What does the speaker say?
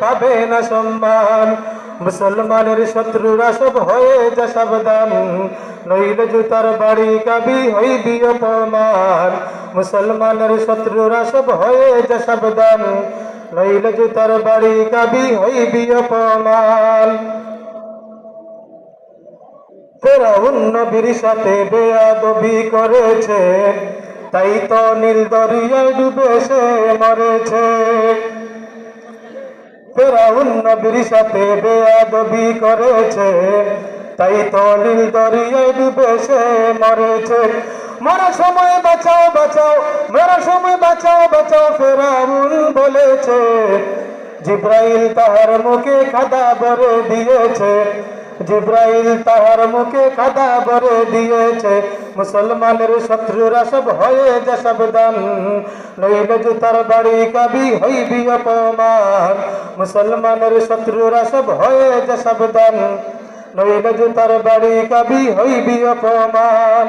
পাবে না সম্মান। মুসলমানের শত্রুরা সব হয়ে যা সাবধান, নইলে জুতার বাড়ি খাবি হইবি অপমান। মুসলমানের শত্রুরা সব হয়ে যা সাবধান, নইলে জুতার বাড়ি খাবি হইবি অপমান। ফেরাউন নবীর সাথে বেয়াদবি করেছে, তাই তো নীল দরিয়ায় ডুবে সে মরেছে। ফেরাউন নবীর সাথে বেয়াদবি করেছে, তাই তো নীল দরিয়ায় ডুবে সে মরেছে। মরার সময় বাঁচাও বাঁচাও, মরার সময় বাঁচাও বাঁচাও ফেরাউন বলেছে। জিব্রাইল তাহার মুখে কাদা ভরে দিয়েছে, জিব্রাইল তাহার মুখে কাদা ভরে দিয়েছে। মুসলমানের শত্রুরা সব হয়ে যা সাবধান, নইলে জুতার বাড়ি খাবি হইবি অপমান। মুসলমানের শত্রুরা সব হয়ে যা সাবধান, নইলে জুতার বাড়ি খাবি হইবি অপমান।